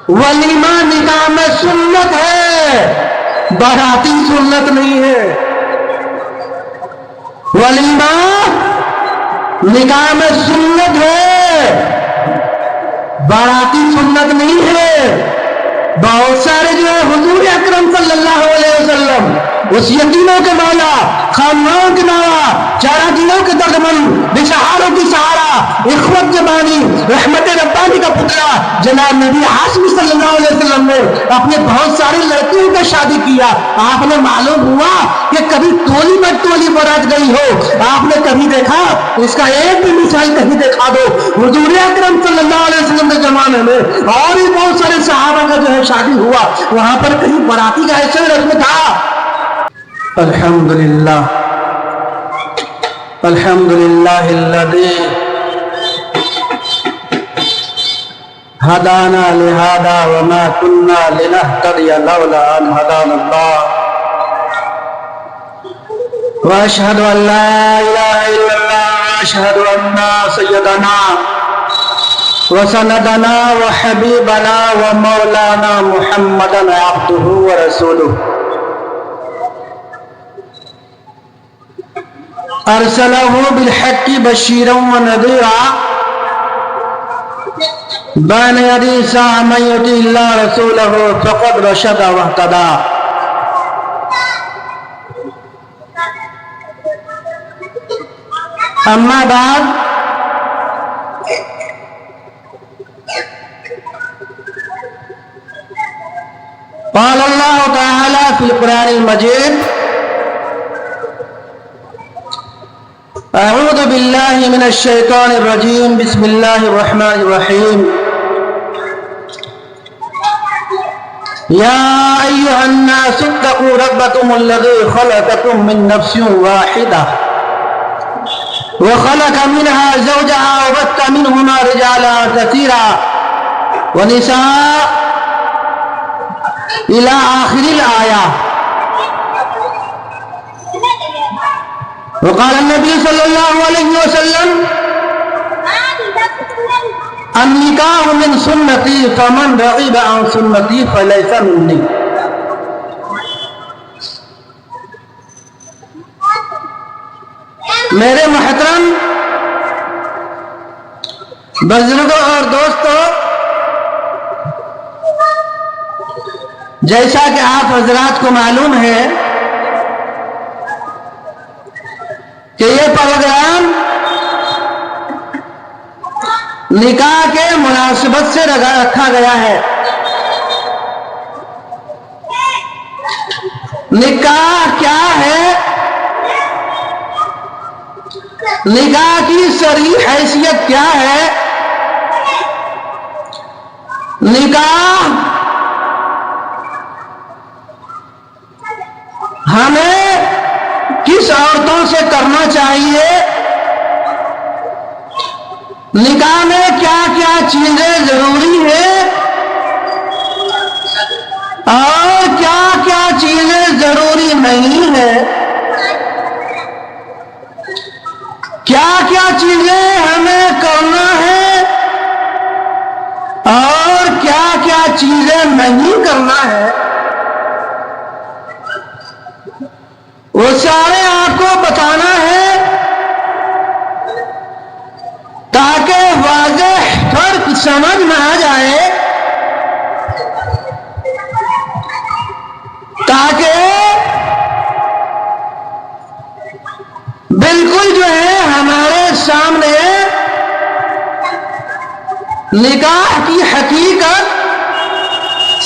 ولیمہ نکاح میں سنت ہے، باراتی سنت نہیں ہے۔ ولیمہ نکاح میں سنت ہے، باراتی سنت نہیں ہے۔ بہت سارے جو ہے حضور اکرم صلی اللہ علیہ وسلم اس یتیموں کے مولا، خانماؤں کے مولا، چارہ دینوں کے ترجمان، بشہاروں کی سہارا، اخوت کے بانی، رحمت ربانی کا پتلا جناب نبی ہاشمی صلی اللہ علیہ وسلم نے اپنے بہت ساری لڑکیوں کا شادی کیا۔ آپ نے معلوم ہوا کہ کبھی تولی بٹ تولی برات گئی ہو؟ آپ نے کبھی دیکھا؟ اس کا ایک بھی مثال کہیں دکھا دو۔ حضور اکرم صلی اللہ علیہ وسلم کے زمانے میں اور بھی بہت سارے صحابہ کا جو ہے شادی ہوا، وہاں پر کہیں براتی کا ایسا رسم تھا؟ الحمدللہ الحمدللہ الذی ہدانا لہذا وما كنا لنہتدی لولا ان ہدانا اللہ واشہد ان لا الہ الا اللہ واشہد ان سیدنا وسندنا وحبیبنا ومولانا محمدا عبدہ ورسولہ ارسلہ بالحق بشیرا ونذیرا بین یدی الساعة من یطع اللہ رسولہ فقد رشد واہتدی۔ اما بعد، قال اللہ تعالی فی القرآن المجید اعوذ باللہ من الشیطان الرجیم بسم اللہ الرحمن الرحیم یا ایہا الناس اتقوا ربکم الذی خلقکم من نفس واحدہ وخلق منها زوجها وبث منهما رجالا كثيرا ونساء الى آخر الآية۔ وقال النبي صلى الله عليه وسلم النکاح من سنتی فمن رغب عن سنتی فلیس منی۔ میرے محترم بزرگوں اور دوستوں، جیسا کہ آپ حضرات کو معلوم ہے کہ یہ پروگرام نکاح کے مناسبت سے رکھا گیا ہے۔ نکاح کیا ہے؟ نکاح کی صریح حیثیت کیا ہے؟ نکاح ہمیں کس عورتوں سے کرنا چاہیے؟ نکاح میں کیا کیا چیزیں ضروری ہیں اور کیا کیا چیزیں ضروری نہیں ہیں؟ کیا کیا چیزیں ہمیں کرنا ہے اور کیا کیا چیزیں نہیں کرنا ہے؟ وہ سارے آپ کو بتانا ہے تاکہ واضح فرق سمجھ میں آ جائے، تاکہ بالکل جو ہے ہمارے سامنے نکاح کی حقیقت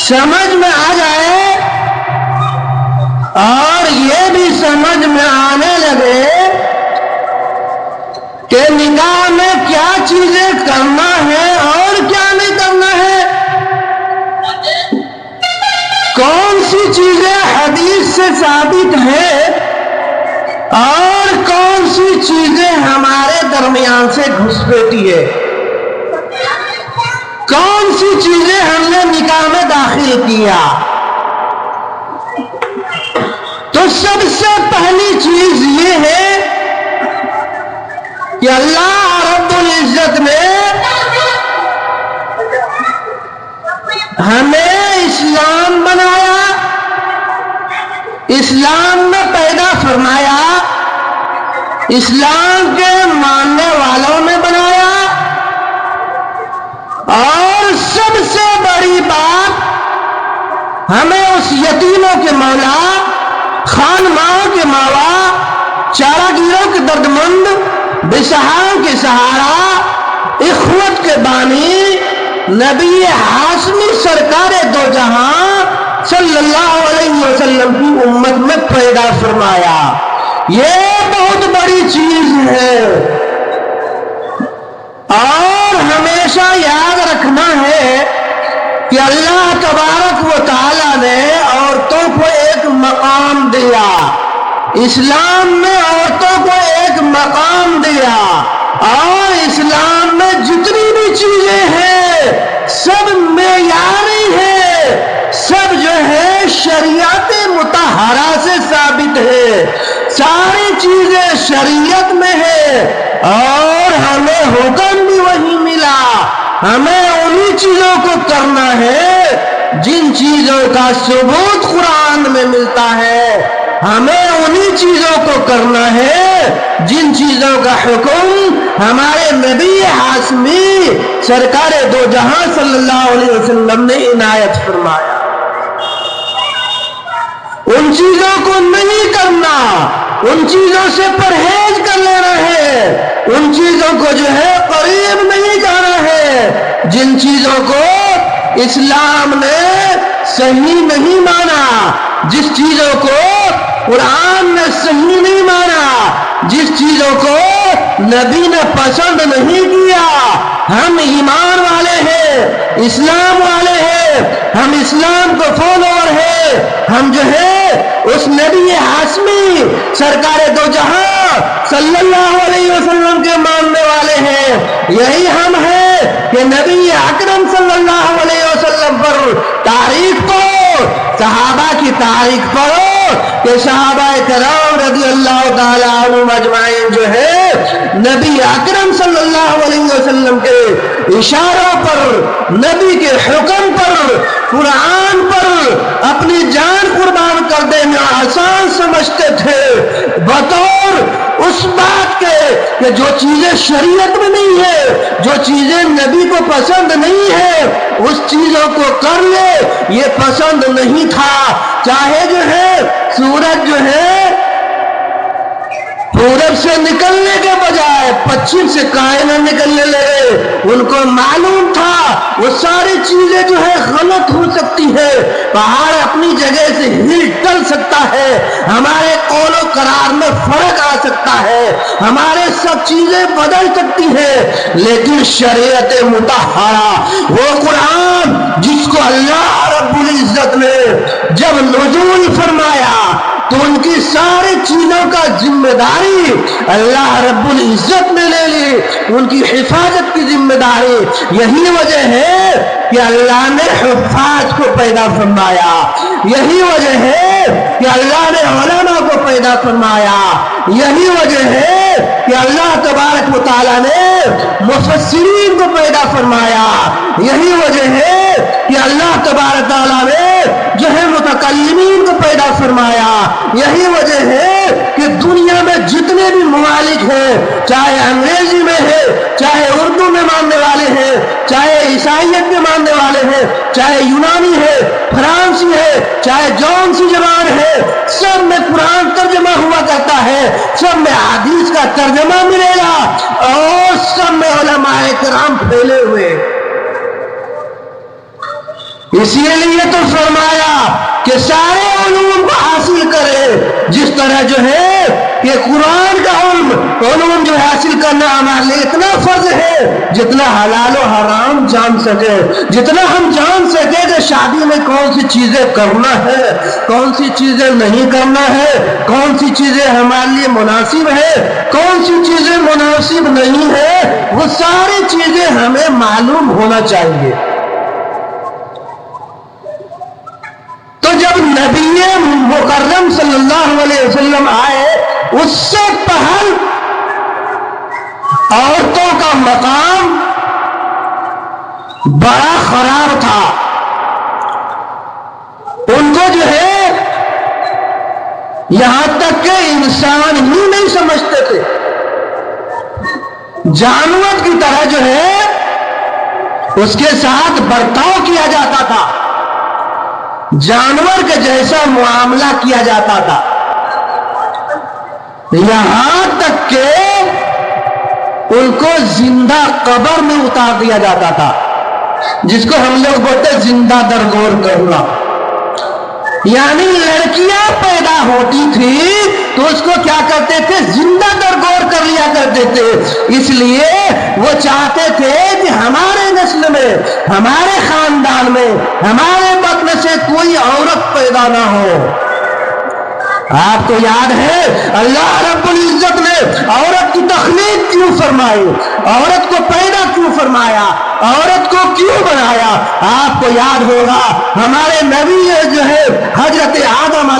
سمجھ میں آ جائے اور یہ بھی سمجھ میں آنے لگے کہ نکاح میں کیا چیزیں کرنا ہے اور کیا نہیں کرنا ہے، کون سی چیزیں حدیث سے ثابت ہیں اور کون سی چیزیں ہمارے درمیان سے گھسپیٹی ہے، کون سی چیزیں ہم نے نکاح میں داخل کیا۔ تو سب سے پہلی چیز یہ ہے کہ اللہ رب العزت نے اسلام میں پیدا فرمایا، اسلام کے ماننے والوں میں بنایا، اور سب سے بڑی بات ہمیں اس یتیموں کے مولا، خانماؤں کے مولا، چارہ گیروں کے دردمند، بےسہاروں کے سہارا، اخوت کے بانی، نبی ہاشمی سرکار دو جہاں صلی اللہ علیہ وسلم کی امت میں پیدا فرمایا۔ یہ بہت بڑی چیز ہے، اور ہمیشہ یاد رکھنا ہے کہ اللہ تبارک و تعالیٰ نے عورتوں کو ایک مقام دیا، اسلام میں عورتوں کو ایک مقام دیا، اور اسلام میں جتنی بھی چیزیں ہیں سب معیاری ہے، سب جو ہے شریعت مطہرہ سے ثابت ہے، ساری چیزیں شریعت میں ہے، اور ہمیں حکم بھی وہی ملا، ہمیں انہی چیزوں کو کرنا ہے جن چیزوں کا ثبوت قرآن میں ملتا ہے، ہمیں انہی چیزوں کو کرنا ہے جن چیزوں کا حکم ہمارے نبی ہاشمی سرکار دو جہاں صلی اللہ علیہ وسلم نے عنایت فرمایا۔ ان چیزوں کو نہیں کرنا، ان چیزوں سے پرہیز کر لینا ہے، ان چیزوں کو جو ہے قریب نہیں جانا ہے، جن چیزوں کو اسلام نے صحیح نہیں مانا، جس چیزوں کو قرآن نے صحیح نہیں مانا، جس چیزوں کو نبی نے پسند نہیں کیا۔ ہم ایمان والے ہیں، اسلام والے ہیں، ہم اسلام کو فالوور ہیں، ہم جو ہے اس نبی ہاشمی سرکار دو جہاں صلی اللہ علیہ وسلم کے ماننے والے ہیں۔ یہی ہم ہیں کہ نبی اکرم صلی اللہ علیہ وسلم پر تاریخ پڑھو، صحابہ کی تاریخ پڑھو کہ صحابہ کرام رضی اللہ تعالیٰ عنہم اجمعین جو ہے نبی اکرم صلی اللہ علیہ وسلم کے اشاروں پر، نبی کے حکم پر، قرآن پر اپنی جان قربان کر دینا آسان سمجھتے تھے، بطور اس بات کے کہ جو چیزیں شریعت میں نہیں ہے، جو چیزیں نبی کو پسند نہیں ہے، اس چیزوں کو کر لے، یہ پسند نہیں تھا۔ چاہے جو ہے سورج جو ہے پورب سے نکلنے کے بجائے پچھم سے کائیں نہ نکلنے لگے، ان کو معلوم تھا وہ ساری چیزیں جو ہے غلط ہو سکتی ہے، پہاڑ اپنی جگہ سے ہل ڈل سکتا ہے، ہمارے قول و قرار میں فرق آ سکتا ہے، ہمارے سب چیزیں بدل سکتی ہیں، لیکن شریعت مطہرہ وہ قرآن جس کو اللہ رب العزت نے جب نزول فرمایا تو ان کی ساری چیزوں کا ذمہ داری اللہ رب العزت نے لے لی، ان کی حفاظت کی ذمہ داری۔ یہی وجہ ہے کہ اللہ نے حفاظ کو پیدا فرمایا، یہی وجہ ہے کہ اللہ نے علماء کو پیدا فرمایا، یہی وجہ ہے کہ اللہ تبارک و تعالیٰ نے مفسرین کو پیدا فرمایا، یہی وجہ ہے کہ اللہ تبارک تعالیٰ نے جو ہے متکلمین کو پیدا فرمایا، یہی وجہ ہے کہ دنیا میں جتنے بھی ممالک ہیں، چاہے انگریزی میں ہے، چاہے اردو میں ماننے والے ہیں، چاہے عیسائیت میں ماننے والے ہیں، چاہے یونانی ہے، فرانسی ہے، چاہے جون سی زبان ہے، سب میں قرآن ترجمہ ہوا کرتا ہے، سب میں حدیث کا ترجمہ ملے گا، اور سب میں علماء کرام پھیلے ہوئے۔ اسی لیے تو فرمایا کہ سارے علوم کو حاصل کرے، جس طرح جو ہے کہ قرآن کا علوم جو حاصل کرنا ہمارے لیے اتنا فرض ہے جتنا حلال و حرام جان سکے، جتنا ہم جان سکے کہ شادی میں کون سی چیزیں کرنا ہے، کون سی چیزیں نہیں کرنا ہے، کون سی چیزیں ہمارے لیے مناسب ہے، کون سی چیزیں مناسب نہیں ہے، وہ ساری چیزیں ہمیں معلوم ہونا چاہیے۔ تو جب نبی مکرم صلی اللہ علیہ وسلم آئے، اس سے پہل عورتوں کا مقام بڑا خراب تھا، ان کو جو ہے یہاں تک کہ انسان ہی نہیں سمجھتے تھے، جانور کی طرح جو ہے اس کے ساتھ برتاؤ کیا جاتا تھا، جانور کے جیسا معاملہ کیا جاتا تھا، یہاں تک کہ ان کو زندہ قبر میں اتار دیا جاتا تھا، جس کو ہم لوگ بولتے ہیں زندہ درگور کرنا۔ یعنی لڑکیاں پیدا ہوتی تھی تو اس کو کیا کرتے تھے؟ زندہ درگور کر لیا کرتے تھے۔ اس لیے وہ چاہتے تھے کہ ہمارے نسل میں، ہمارے خاندان میں، ہمارے بطن سے کوئی عورت پیدا نہ ہو۔ آپ کو یاد ہے اللہ رب العزت نے عورت کی تخلیق کیوں فرمائی، عورت کو پیدا کیوں فرمایا، عورت کو کیوں بنایا؟ آپ کو یاد ہوگا ہمارے نبی جو ہے حضرت آدم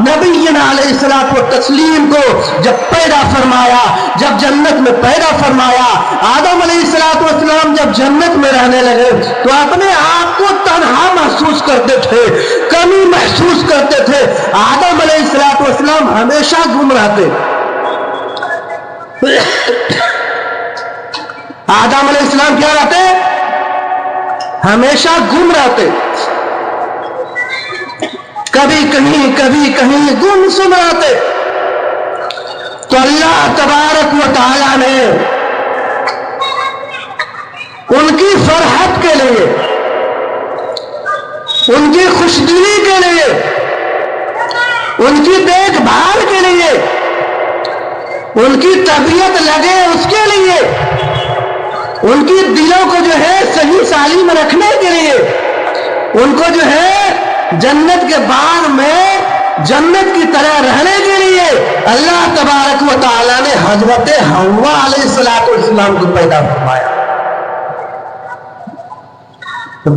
نبینا علیہ الصلوۃ والتسلیم کو جب پیدا فرمایا، جب جنت میں پیدا فرمایا، آدم علیہ الصلوۃ والسلام جب جنت میں رہنے لگے تو اپنے آپ کو تنہا محسوس کرتے تھے، کمی محسوس کرتے تھے۔ آدم علیہ الصلوۃ والسلام ہمیشہ گم رہتے، آدم علیہ السلام کیا رہتے؟ ہمیشہ گم رہتے، کبھی کہیں کبھی کہیں گم سم رہتے۔ تو اللہ تبارک و تعالی نے ان کی فرحت کے لیے، ان کی خوش دلی کے لیے، ان کی دیکھ بھال کے لیے، ان کی طبیعت لگے اس کے لیے، ان کی دلوں کو جو ہے صحیح سالم رکھنے کے لیے، ان کو جو ہے جنت کے باغ میں جنت کی طرح رہنے کے لیے اللہ تبارک و تعالی نے حضرت حوا علیہ الصلوۃ والسلام کو پیدا فرمایا۔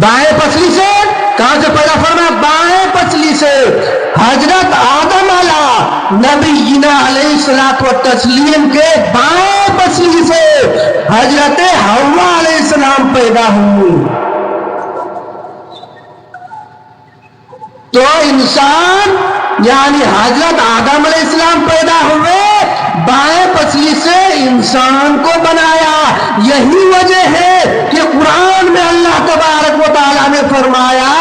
بائیں پسلی سے کہاں سے پیدا فرمایا؟ بائیں پسلی سے حضرت آدم نبینا علیہ الصلوۃ والتسلیم کے بائیں پسلی سے حضرت حوا علیہ السلام پیدا ہوئی۔ تو انسان یعنی حضرت آدم علیہ السلام پیدا ہوئے، بائیں پسلی سے انسان کو بنایا۔ یہی وجہ ہے کہ قرآن میں اللہ تبارک و تعالیٰ نے فرمایا،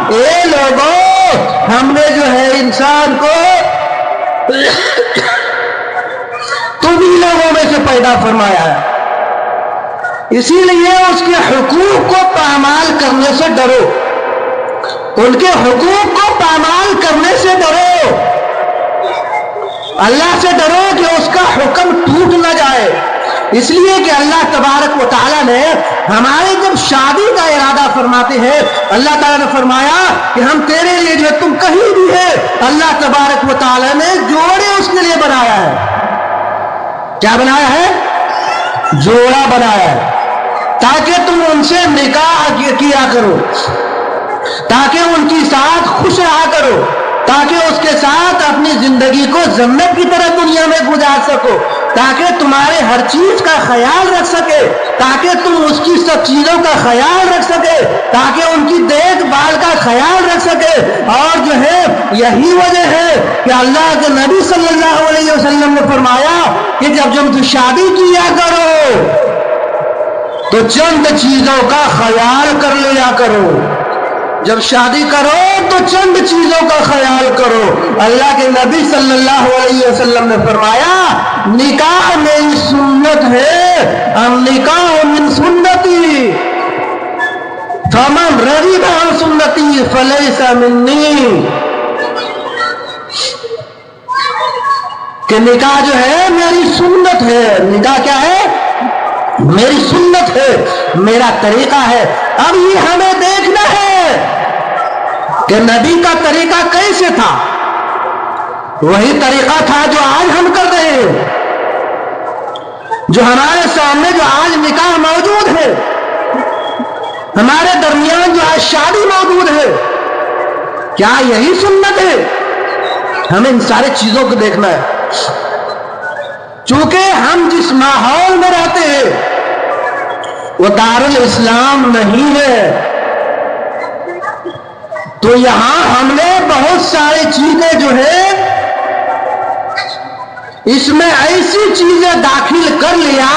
اے لوگوں ہم نے جو ہے انسان کو تمہیں لوگوں میں سے پیدا فرمایا ہے، اسی لیے اس کے حقوق کو پامال کرنے سے ڈرو، ان کے حقوق کو پامال کرنے سے ڈرو، اللہ سے ڈرو کہ اس کا حکم ٹوٹ نہ جائے۔ اس لیے کہ اللہ تبارک و تعالیٰ نے ہمارے جب شادی کا ارادہ فرماتے ہیں، اللہ تعالیٰ نے فرمایا کہ ہم تیرے لیے جو تم کہیں بھی ہے، اللہ تبارک و تعالیٰ نے جوڑے اس کے لیے بنایا ہے۔ کیا بنایا ہے؟ جوڑا بنایا ہے، تاکہ تم ان سے نکاح کیا کرو، تاکہ ان کے ساتھ خوش رہا کرو، تاکہ اس کے ساتھ اپنی زندگی کو جنت کی طرح دنیا میں گزار سکو، تاکہ تمہارے ہر چیز کا خیال رکھ سکے، تاکہ تم اس کی سب چیزوں کا خیال رکھ سکے، تاکہ ان کی دیکھ بھال کا خیال رکھ سکے۔ اور جو ہے یہی وجہ ہے کہ اللہ کے نبی صلی اللہ علیہ وسلم نے فرمایا کہ جب تم شادی کیا کرو تو چند چیزوں کا خیال کر لیا کرو، جب شادی کرو تو چند چیزوں کا خیال کرو۔ اللہ کے نبی صلی اللہ علیہ وسلم نے فرمایا، نکاح میری سنت ہے، النکاح من سنتی فمن رغب عن سنتی فلیس منی، کہ نکاح جو ہے میری سنت ہے۔ نکاح کیا ہے؟ میری سنت ہے، میرا طریقہ ہے۔ اب یہ ہمیں دیکھنا ہے کہ نبی کا طریقہ کیسے تھا۔ وہی طریقہ تھا جو آج ہم کر رہے ہیں، جو ہمارے سامنے جو آج نکاح موجود ہے، ہمارے درمیان جو آج شادی موجود ہے، کیا یہی سنت ہے؟ ہمیں ان سارے چیزوں کو دیکھنا ہے۔ چونکہ ہم جس ماحول میں رہتے ہیں وہ دارالاسلام نہیں ہے، تو یہاں ہم نے بہت ساری چیزیں جو ہے اس میں ایسی چیزیں داخل کر لیا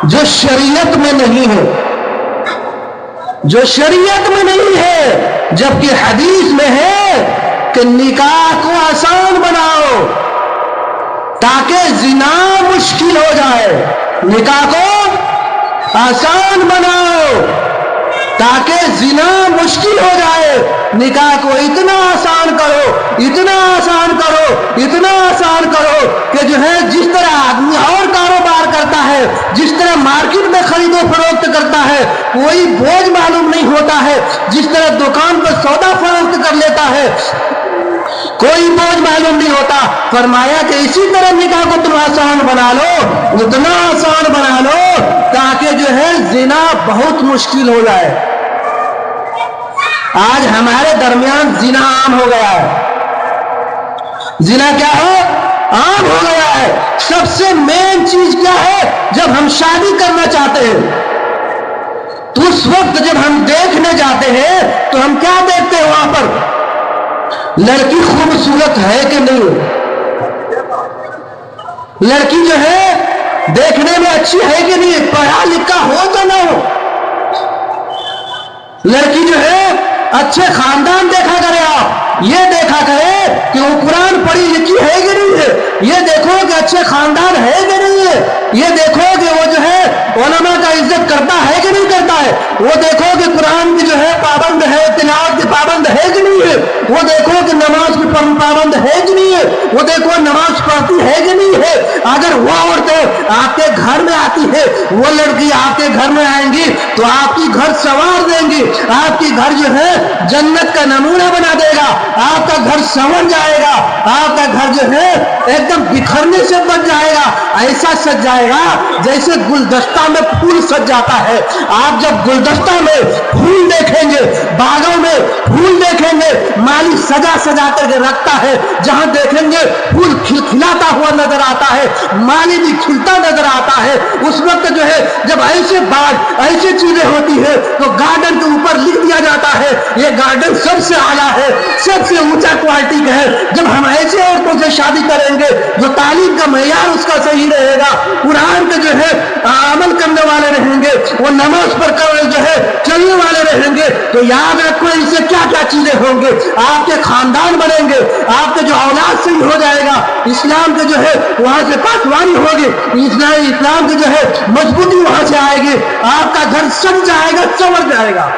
جو شریعت میں نہیں ہے، جو شریعت میں نہیں ہے، جبکہ حدیث میں ہے کہ نکاح کو آسان بناؤ تاکہ زنا مشکل ہو جائے، نکاح کو آسان بناؤ تاکہ زنا مشکل ہو جائے، نکاح کو اتنا آسان کرو، اتنا آسان کرو، اتنا آسان کرو کہ جو ہے جس طرح آدمی اور کاروبار کرتا ہے، جس طرح مارکیٹ میں خرید و فروخت کرتا ہے کوئی بوجھ معلوم نہیں ہوتا ہے، جس طرح دکان پر سودا فروخت کر لیتا ہے کوئی بوجھ معلوم نہیں ہوتا، فرمایا کہ اسی طرح نکاح کو تم آسان بنا لو، اتنا آسان بنا لو تاکہ جو ہے زنا بہت مشکل ہو جائے۔ آج ہمارے درمیان زنا عام ہو گیا ہے، زنا کیا ہے؟ عام ہو گیا ہے۔ سب سے مین چیز کیا ہے؟ جب ہم شادی کرنا چاہتے ہیں تو اس وقت جب ہم دیکھنے جاتے ہیں تو ہم کیا دیکھتے ہیں؟ وہاں پر لڑکی خوبصورت ہے کہ نہیں، لڑکی جو ہے دیکھنے میں اچھی ہے کہ نہیں، پڑھا لکھا ہو تو نہ ہو، لڑکی جو ہے اچھے خاندان دیکھا کرے، آپ یہ دیکھا کرے کہ وہ قرآن پڑھی لکھی ہے کہ نہیں ہے، یہ دیکھو کہ اچھے خاندان ہے کہ نہیں ہے، یہ دیکھو کہ وہ جو ہے علماء کا عزت کرتا ہے کہ نہیں کرتا ہے، وہ دیکھو کہ قرآن کی جو ہے پابند ہے، تلاوت کی پابند ہے کہ نہیں ہے، وہ دیکھو کہ نماز کی پابند ہے کہ نہیں ہے، وہ دیکھو نماز پڑھتی ہے کہ نہیں ہے۔ اگر وہ عورتیں آپ کے گھر میں آتی ہے، وہ لڑکی آپ کے گھر میں آئیں گی تو آپ کی گھر سنوار دیں گی، آپ کی گھر جو ہے جنت کا نمونہ بنا دے گا، آپ کا گھر سنور جائے گا، آپ کا گھر جو ہے ایک دم بکھرنے سے بچ جائے گا، ایسا سج جائے گا جیسے گلدستہ میں پھول سج جاتا ہے۔ آپ جب گلدستہ میں پھول دیکھیں گے، باغوں میں پھول دیکھیں گے، مالی سجا سجا کر کے رکھتا ہے، جہاں دیکھیں گے پھول کھلکھلاتا ہوا نظر آتا ہے، مالی بھی کھلتا نظر آتا ہے، اس وقت جو ہے جب ایسے باغ ایسے چیزیں ہوتی ہے تو گارڈن کے اوپر لکھ دیا جاتا ہے یہ گارڈن سب سے اعلیٰ ہے، سب سے اونچا کوالٹی کا ہے۔ جب ہم ایسے عورتوں سے شادی کریں گے جو تعلیم کا معیار اس کا صحیح رہے گا، قرآن کے جو ہے عمل کرنے والے رہیں گے، وہ نماز پر جو ہے چلنے والے رہیں گے، تو یاد رکھو ان سے کیا کیا چیزیں ہوں گے، آپ کے خاندان بنیں گے، آپ کے جو اولاد صحیح ہو جائے گا، اسلام کے جو ہے وہاں سے پاسوانی ہوگی، اسلام کی جو ہے مضبوطی وہاں سے آئے گی، آپ کا گھر سج جائے گا، سنور جائے گا،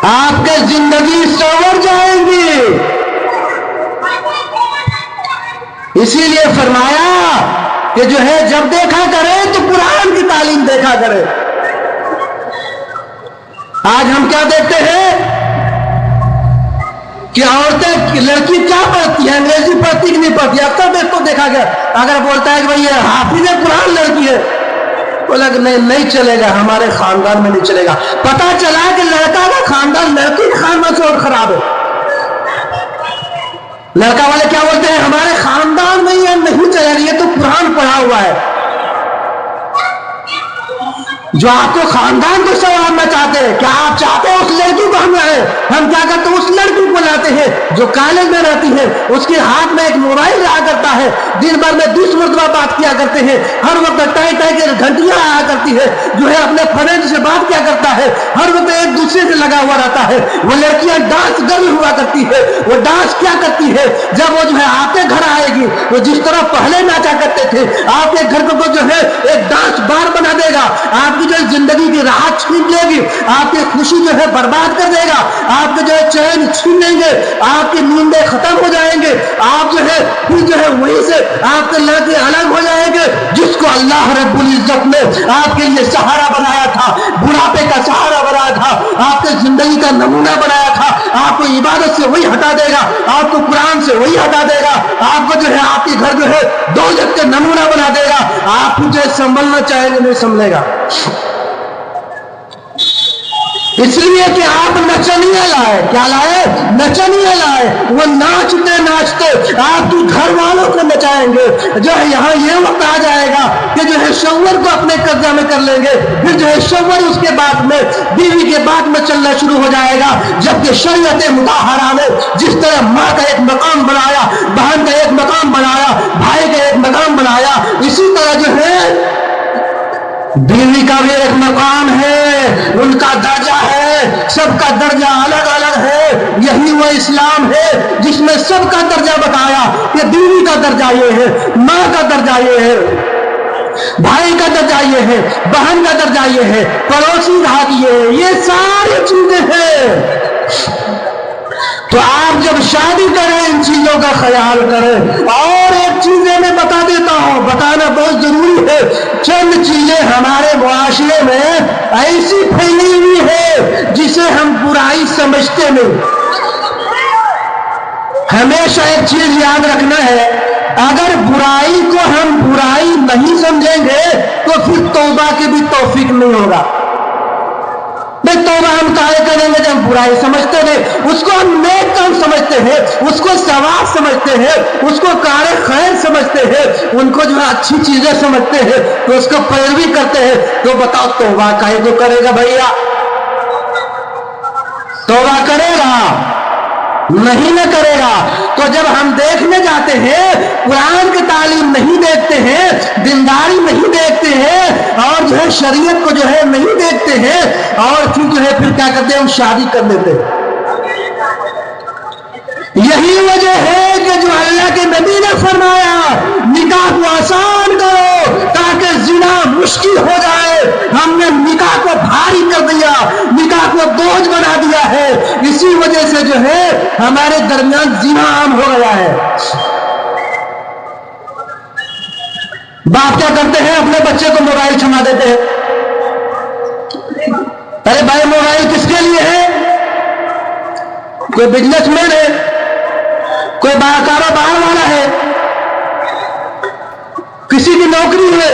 آپ کے زندگی سنور جائے گی۔ اسی لیے فرمایا کہ جو ہے جب دیکھا کرے تو قرآن کی تعلیم دیکھا کرے۔ آج ہم کیا دیکھتے ہیں کہ عورتیں، لڑکی کیا پڑھتی ہے، انگریزی پڑھتی کہ نہیں پڑھتی، اکثر دیکھا گیا اگر بولتا ہے کہ بھائی یہ حافظ قرآن لڑکی ہے، بولا کہ نہیں چلے گا، ہمارے خاندان میں نہیں چلے گا۔ پتا چلا کہ لڑکا کا خاندان لڑکی کے خاندان سے اور خراب ہے۔ لڑکا والے کیا بولتے ہیں؟ ہمارے خاندان میں یہ نہیں چلے گا، یہ تو قرآن پڑھا ہوا ہے۔ جو آپ کو خاندان کو سنوارنا چاہتے ہیں، کیا آپ چاہتے ہیں اس لڑکی کو ہم لائیں؟ ہم کیا کرتے ہیں؟ اس لڑکی کو لاتے ہیں جو کالج میں رہتی ہے، اس کے ہاتھ میں ایک موبائل رہا کرتا ہے، دن بھر میں 20 مرتبہ بات کیا کرتے ہیں، ہر وقت ٹائی کے گھنٹیاں آیا کرتی ہے، جو ہے اپنے فرینڈ سے بات کیا کرتا ہے، ہر وقت ایک دوسرے سے لگا ہوا رہتا ہے۔ وہ لڑکیاں ڈانس گرل ہوا کرتی ہے، وہ ڈانس کیا کرتی ہے؟ جب وہ جو ہے آپ کے گھر آئے گی، وہ جس طرح پہلے ناچا کرتے تھے، آپ کے گھر کو جو ہے ایک ڈانس بار بنا دے گا، آپ کی جو زندگی کی راحت چھین لے گی، آپ کی خوشی جو ہے برباد کر دے گا، آپ کے جو ہے چین چھین لیں گے، آپ کی نیندیں ختم ہو جائیں گے، آپ جو ہے پھر جو ہے وہیں سے آپ کے لڑکے الگ ہو جائیں گے جس کو اللہ رب العزت نے آپ کے لیے سہارا بنایا تھا، بڑھاپے کا سہارا بنایا تھا، آپ کے زندگی کا نمونہ بنایا تھا، آپ کو عبادت سے وہی ہٹا دے گا، آپ کو قرآن سے وہی ہٹا دے گا، آپ کو جو ہے آپ کے گھر جو ہے دولت کا نمونہ بنا دے گا، آپ جو ہے سنبھلنا چاہیں گے نہیں سنبھلے گا۔ اس لیے کہ آپ نچنیاں لائے. کیا لائے؟ نچنیاں لائے. وہ ناچتے ناچتے آپ کی گھر والوں کو نچائیں گے. جو ہے یہاں یہ وقت آ جائے گا کہ جو ہے شوہر کو اپنے قبضہ میں کر لیں گے. پھر جو ہے شوہر اس کے بعد میں بیوی کے بعد میں چلنا شروع ہو جائے گا. جبکہ شریعت مطہرہ نے جس طرح ماں کا ایک مقام بنایا، بہن کا ایک مقام بنایا، بھائی کا ایک مقام بنایا، اسی طرح جو ہے بیوی کا بھی ایک مقام ہے، ان کا درجہ ہے. سب کا درجہ الگ الگ ہے. یہی وہ اسلام ہے جس میں سب کا درجہ بتایا کہ بیوی کا درجہ یہ ہے، ماں کا درجہ یہ ہے، بھائی کا درجہ یہ ہے، بہن کا درجہ یہ ہے، پڑوسی دھات یہ ہے. یہ ساری چیزیں ہیں. تو آپ جب شادی کریں ان چیزوں کا خیال کریں. اور ایک چیزیں میں بتا دیتا ہوں، بتانا بہت ضروری ہے. چند چیزیں ہمارے معاشرے میں ایسی پھیلی ہوئی ہے جسے ہم برائی سمجھتے نہیں. ہمیشہ ایک چیز یاد رکھنا ہے، اگر برائی کو ہم برائی نہیں سمجھیں گے تو پھر توبہ کی بھی توفیق نہیں ہوگا. توبہ ہم کاہے کریں گے جب ہم برائی سمجھتے ہیں؟ اس کو ہم نیک کام سمجھتے ہیں، اس کو ثواب سمجھتے ہیں، اس کو کار خیر سمجھتے ہیں، ان کو جو ہے اچھی چیزیں سمجھتے ہیں تو اس کو پیروی کرتے ہیں. تو بتاؤ توبہ کاہے کو کرے گا بھیا؟ توبہ کرے گا؟ نہیں نہ کرے گا. تو جب ہم دیکھنے جاتے ہیں قرآن کی تعلیم نہیں دیکھتے ہیں، دینداری نہیں دیکھتے ہیں، اور جو ہے شریعت کو جو ہے نہیں دیکھتے ہیں، اور پھر جو ہے پھر کیا کرتے ہیں؟ ہم شادی کر لیتے ہیں. یہی وجہ ہے کہ جو اللہ کے نبی نے فرمایا نکاح کو آسان کرو تاکہ زنا مشکل ہو جائے، ہم نے نکاح کو بھاری کر دیا، نکاح کو بوجھ بنا دیا ہے. اسی وجہ سے جو ہے ہمارے درمیان زنا عام ہو گیا ہے. باپ کیا کرتے ہیں؟ اپنے بچے کو موبائل چھما دیتے ہیں. ارے بھائی موبائل کس کے لیے ہے؟ کوئی بزنس مین ہے، کوئی کاروبار والا ہے، کسی کی نوکری ہے،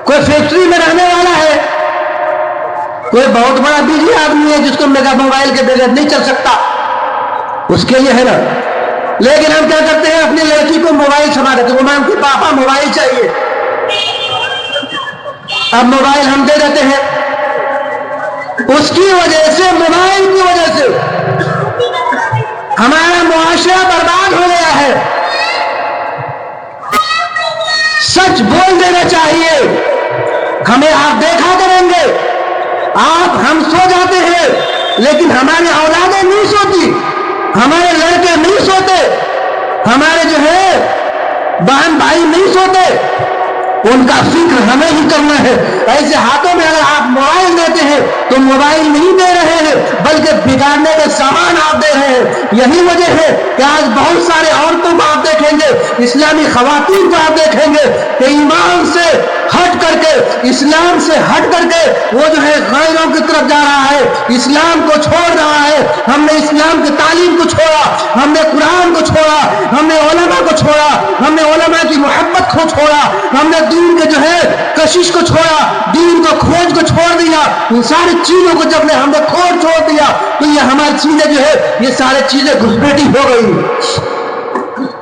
کوئی فیکٹری میں رہنے والا ہے، کوئی بہت بڑا بزی آدمی ہے جس کو میگا موبائل کے بغیر نہیں چل سکتا، اس کے لیے ہے نا. لیکن ہم کیا کرتے ہیں؟ اپنی لڑکی کو موبائل چھما دیتے ہیں. وہ کہ پاپا موبائل چاہیے، اب موبائل ہم دے دیتے ہیں. اس کی وجہ سے، موبائل کی وجہ سے ہمارا معاشرہ برباد ہو گیا ہے. سچ بول دینا چاہیے. ہمیں آپ دیکھا کریں گے، ہم سو جاتے ہیں لیکن ہماری اولادیں نہیں سوتی، ہمارے لڑکے نہیں سوتے، ہمارے جو ہے بہن بھائی نہیں سوتے. ان کا فکر ہمیں ہی کرنا ہے. ایسے ہاتھوں میں اگر آپ موبائل دیتے ہیں تو موبائل نہیں دے رہے ہیں بلکہ بگاڑنے کا سامان آپ دے رہے ہیں. یہی وجہ ہے کہ آج بہت سارے عورتوں کو آپ دیکھیں گے، اسلامی خواتین کو آپ دیکھیں گے کہ ایمان سے ہٹ کر کے، اسلام سے ہٹ کر کے وہ جو ہے غیروں کی طرف جا رہا ہے، اسلام کو چھوڑ رہا ہے. ہم نے اسلام کی تعلیم کو چھوڑا، ہم نے قرآن کو چھوڑا، ہم نے علماء کو چھوڑا، ہم نے علماء کی محبت کو چھوڑا، ہم نے دین کے جو ہے کشش کو چھوڑا، دین کو کھوج کو چھوڑ دیا. ان ساری چیزوں کو جب ہم نے کھوج چھوڑ دیا تو یہ ہماری چیزیں جو ہے یہ ساری چیزیں گھسپیٹی ہو گئی.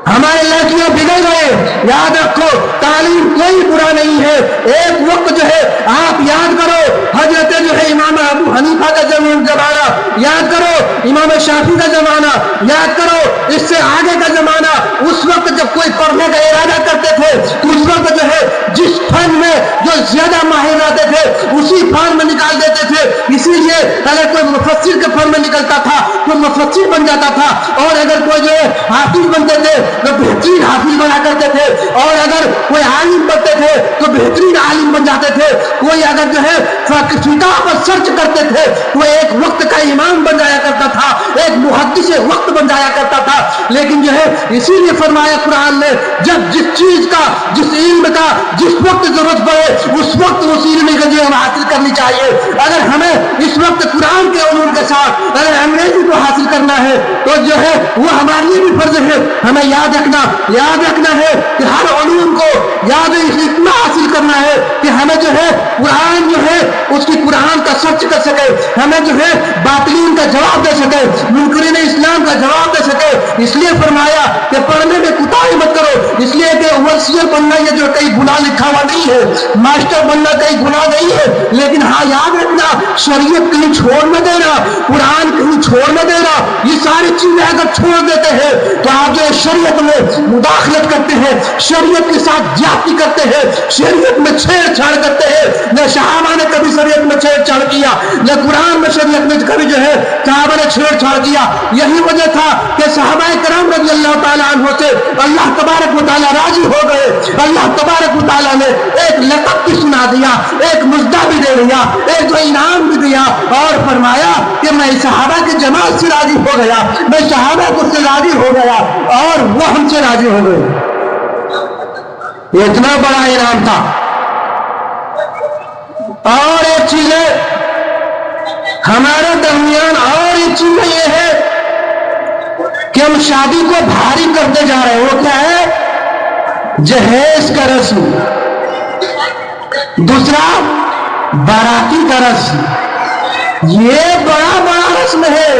ہمارے لڑکیاں بگڑ گئے. یاد رکھو تعلیم کوئی برا نہیں ہے. ایک وقت جو ہے آپ یاد کرو حضرت جو ہے امام ابو حنیفہ کا زمانہ، یاد کرو امام شافعی کا زمانہ، یاد کرو اس سے آگے کا زمانہ. اس وقت جب کوئی پڑھنے کا ارادہ کرتے تھے تو اس وقت جو ہے جس فن میں جو زیادہ ماہر رہتے تھے اسی فن میں نکال دیتے تھے. اسی لیے اگر کوئی مفسر کے فن میں نکلتا تھا تو مفسر بن جاتا تھا، اور اگر کوئی جو ہے حافظ بنتے تھے تو بہترین حافظ بنا کرتے تھے، اور اگر کوئی عالم بنتے تھے تو بہترین عالم بن جاتے تھے. کوئی اگر جو ہے فقہ پر سرچ کرتے تھے وہ ایک وقت کا امام بن جایا کرتا تھا، ایک محدث وقت بن جایا کرتا تھا. لیکن جو ہے اسی لیے فرمایا قرآن نے جب جس چیز کا، جس علم کا جس وقت ضرورت پڑے اس وقت اس علم کو جو ہم حاصل کرنی چاہیے. اگر ہمیں اس وقت قرآن کے علوم کے ساتھ اگر انگریزی کو حاصل کرنا ہے تو جو ہے وہ ہمارے لیے بھی فرض ہے. ہمیں یاد رکھنا ہے کہ ہر علوم کو یاد اتنا حاصل کرنا ہے کہ ہمیں جو ہے قرآن جو ہے اس کی قرآن کا سرچ کر سکے، ہمیں جو ہے باطلین کا جواب دے سکے، منکرین اسلام کا جواب دے سکے۔ اس لیے فرمایا کہ پڑھنے میں کوتاہی مت کرو، اس لیے کہ اوورسیئر بننا یہ جو کئی گناہ لکھا ہوا نہیں ہے، ماسٹر بننا کئی گناہ نہیں ہے، لیکن ہاں یاد رکھنا شریعت کہیں چھوڑ نہ دینا، قرآن کہیں چھوڑ نہ دینا۔ یہ ساری چیزیں اگر چھوڑ دیتے ہیں تو آپ جو شریعت میں مداخلت کرتے ہیں، شریعت کے ساتھ جاتی کرتے ہیں، شریعت میں چھیڑ چھاڑ کرتے ہیں۔ نہ صحابہ نے کبھی شریعت میں چھیڑ چھاڑ کیا، نہ قرآن میں شریعت میں کبھی جو ہے صحابہ نے چھیڑ چھاڑ کیا۔ یہی وجہ تھا کہ صحابہ کرام رضی اللہ تعالیٰ عنہ سے اللہ تبارک و تعالیٰ راضی ہو گئے۔ اللہ تبارک و تعالیٰ نے ایک لقب بھی سنا دیا، ایک مزدہ بھی دے دیا، ایک جو انعام بھی دیا، اور فرمایا کہ میں صحابہ کی جماعت سے راضی ہو گیا، میں صحابہ کو سے راضی ہو گیا اور وہ ہم سے راضی ہو گئے۔ یہ اتنا بڑا انعام تھا۔ اور ایک چیز ہے ہمارے درمیان، اور ایک چیز یہ ہے کہ ہم شادی کو بھاری کرتے جا رہے ہیں۔ وہ کیا ہے؟ جہیز کا رسم، دوسرا باراتی کا رسم۔ یہ بڑا بڑا رسم ہے،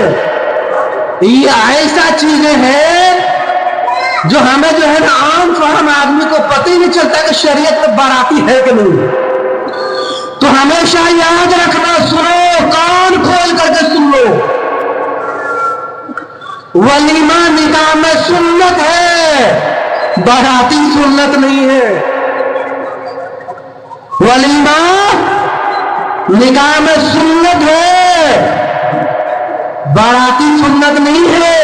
یہ ایسا چیزیں ہیں جو ہمیں جو ہے نا عام فہم آدمی کو پتہ ہی نہیں چلتا کہ شریعت میں باراتی ہے کہ نہیں۔ تو ہمیشہ یاد رکھنا، سنو، کان کھول کر کے سن لو، ولیمہ نکاح میں سنت ہے، باراتی سنت نہیں ہے۔ ولیمہ نکاح میں سنت ہے، باراتی سنت نہیں ہے۔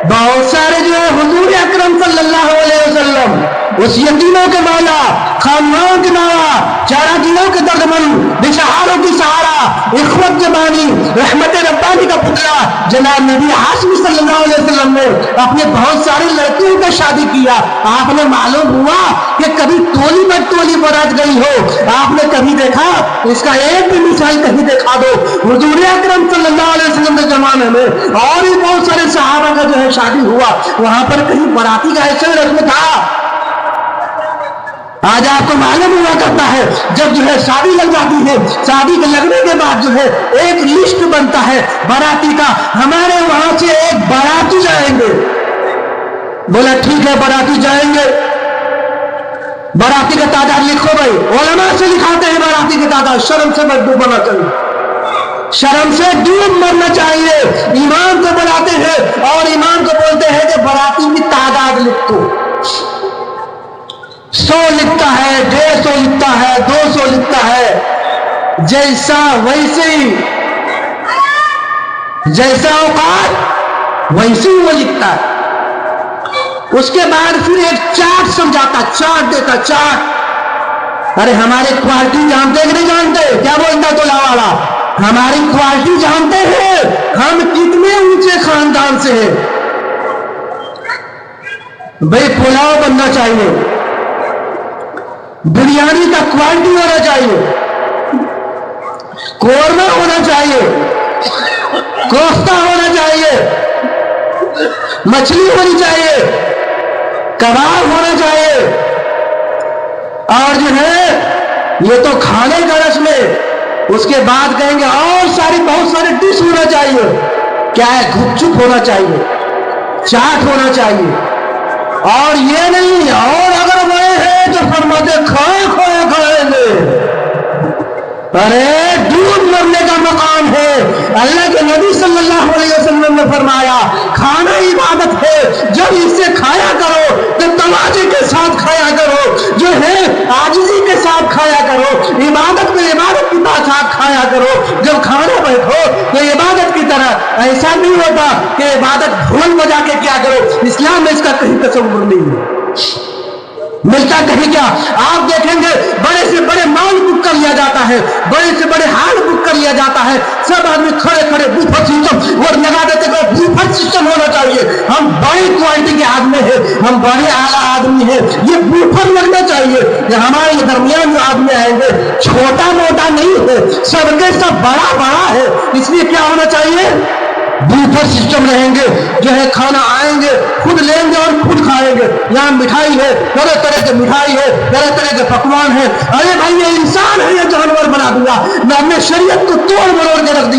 بہت سارے جو ہے حضور اکرم صلی اللہ علیہ وسلم اس یتیموں کے مولا، خانمانوں کے نوا، چارہ دلوں کے دردمند، بشہاروں کی سہارا، اخوت کے بانی، رحمت ربانی کا پتلا جناب نبی ہاشمی صلی اللہ علیہ وسلم نے اپنے بہت ساری لڑکیوں کا شادی کیا۔ آپ نے معلوم ہوا کہ کبھی تولی بٹ تولی برات گئی ہو؟ آپ نے کبھی دیکھا؟ اس کا ایک بھی مثال کہیں دکھا دو حضور اکرم صلی اللہ علیہ وسلم کے زمانے میں، اور بھی بہت سارے صحابہ کا جو ہے شادی ہوا، وہاں پر کہیں براتی کا ایسا رسم تھا؟ آج آپ کو معلوم ہوا کرتا ہے جب جو ہے شادی لگ جاتی ہے، شادی کے لگنے کے بعد جو ہے ایک لسٹ بنتا ہے باراتی کا، ہمارے وہاں سے ایک باراتی جائیں گے۔ بولا ٹھیک ہے باراتی جائیں گے، باراتی کا تعداد لکھو بھائی، علماء سے لکھاتے ہیں باراتی کی تعداد، شرم سے مت ڈوبنا چاہیے، شرم سے ڈوب مرنا چاہیے۔ امام کو بلاتے ہیں اور امام کو بولتے ہیں کہ باراتی کی تعداد لکھو، 100 لکھتا ہے، 150 لکھتا ہے، 200 لکھتا ہے، جیسا ویسے ہی، جیسا اوقات ویسے ہی وہ لکھتا ہے۔ اس کے بعد پھر ایک چارٹ سمجھاتا، چارٹ دیتا، چارٹ۔ ارے ہماری کوالٹی جانتے کہ نہیں جانتے؟ کیا بولتا تولا والا؟ ہماری کوالٹی جانتے ہیں، ہم کتنے اونچے خاندان سے ہیں۔ بھائی پلاؤ بننا چاہیے، بریانی کا کوالٹی ہونا چاہیے، قورمہ ہونا چاہیے، کوفتہ ہونا چاہیے، مچھلی ہونی چاہیے، کباب ہونا چاہیے، اور جو ہے یہ تو کھانے کا رسم ہے۔ اس کے بعد کہیں گے اور بہت سارے ڈش ہونا چاہیے۔ کیا ہے؟ گپ چپ ہونا چاہیے، چاٹ ہونا چاہیے، اور یہ نہیں، اور اگر وہ ہے تو فرماتے کھائے کھائے کھائیں گے۔ ارے ڈوب مرنے کا مقام ہے۔ اللہ کے نبی صلی اللہ علیہ وسلم نے فرمایا کھانا عبادت ہے، جب اس سے کھایا کرو تو تواضع کے ساتھ کھایا کرو، جو ہے عاجزی کے ساتھ کھایا کرو، عبادت میں عبادت کے ساتھ کھایا کرو۔ جب کھانا بیٹھو تو عبادت کی طرح، ایسا نہیں ہوتا کہ عبادت ڈھول بجا کے کیا کرو۔ اسلام میں اس کا کہیں تصور نہیں ہے، ملتا کہیں کیا؟ آپ دیکھیں گے بڑے سے بڑے مال بک کر لیا جاتا ہے، بڑے سے بڑے ہال بک کر لیا جاتا ہے، سب آدمی کھڑے کھڑے بوفر سسٹم اور لگا دیتے کہ بوفر سسٹم ہونا چاہیے، ہم بڑی کوالٹی کے آدمی ہیں، ہم بڑے اعلیٰ آدمی ہیں، یہ بوفر لگنا چاہیے کہ ہمارے درمیان جو آدمی آئیں گے چھوٹا موٹا نہیں ہے، سب کے سب بڑا بڑا ہے۔ اس لیے کیا ہونا چاہیے؟ بوفر سسٹم رہیں گے، جو ہے کھانا آئیں گے خود لیں گے اور خود کھائیں گے۔ یہاں مٹھائی ہے، طرح طرح کے مٹھائی ہے، طرح طرح کے پکوان ہے۔ ارے بھائی یہ انسان ہے یا جانور بنا دیا؟ میں نے شریعت کو توڑ مروڑ کے رکھ دیا۔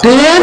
3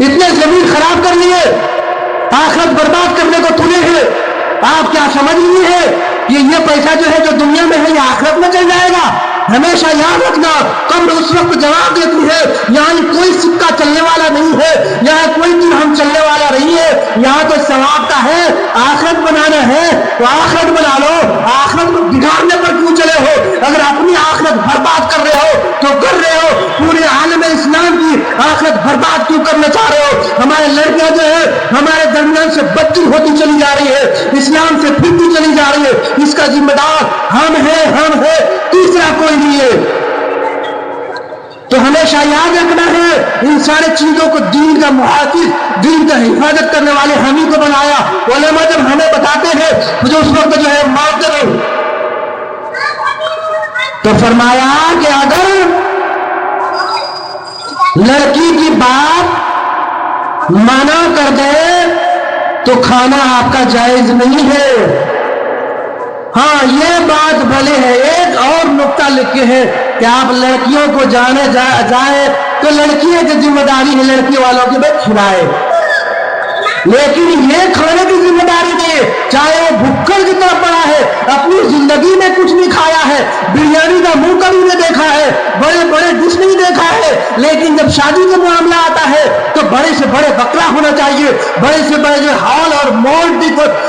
اتنے زمین خراب کر لیے، آخرت برباد کرنے کو تلے ہیں. آپ کیا سمجھ لیے ہے کہ یہ پیسہ جو ہے جو دنیا میں ہے یہ آخرت میں چل جائے گا؟ ہمیشہ یاد رکھنا، قبر اس وقت جواب دیتی ہے. یہاں کوئی سکہ چلنے والا نہیں ہے، یہاں کوئی درہم چلنے والا نہیں ہے، یہاں تو ثواب کا ہے. آخرت بنانا ہے تو آخرت بنا لو. آخرت کو بگاڑنے پر کیوں چلے ہو؟ اگر اپنی آخرت برباد کر رہے ہو تو کر رہے ہو، پورے عالم اسلام کی آخرت برباد کیوں کرنا چاہ رہے ہو؟ ہمارے لڑکیاں جو ہے ہمارے درمیان سے بدتی ہوتی چلی جا رہی ہے، اسلام سے پھرتی چلی جا رہی ہے. اس کا ذمہ دار ہم ہیں، تیسرا کوئی نہیں ہے. تو ہمیشہ یاد رکھنا ہے ان سارے چیزوں کو دین کا محافظ، دین کا حفاظت کرنے والے ہم ہی کو بنایا. علماء جب ہمیں بتاتے ہیں جو اس وقت جو ہے مارتے رہو، تو فرمایا کہ اگر لڑکی کی بات منع کر دے تو کھانا آپ کا جائز نہیں ہے. ہاں یہ بات بھلے ہے. ایک اور نقطہ لکھے ہے کہ آپ لڑکیوں کو جانے جائے تو لڑکیوں کی ذمہ داری ہے لڑکی والوں کے بھائی کھلائے، لیکن یہ کھانے کی ذمہ داری نہیں ہے. چاہے وہ بھوکل کی طرف پڑا ہے، اپنی زندگی میں کچھ نہیں کھایا ہے، بریانی کا منہ کبھی نہیں دیکھا ہے، بڑے بڑے ڈش نہیں دیکھا ہے، لیکن جب شادی کا معاملہ آتا ہے تو بڑے سے بڑے بکرا ہونا چاہیے، بڑے سے بڑے جو ہال اور مال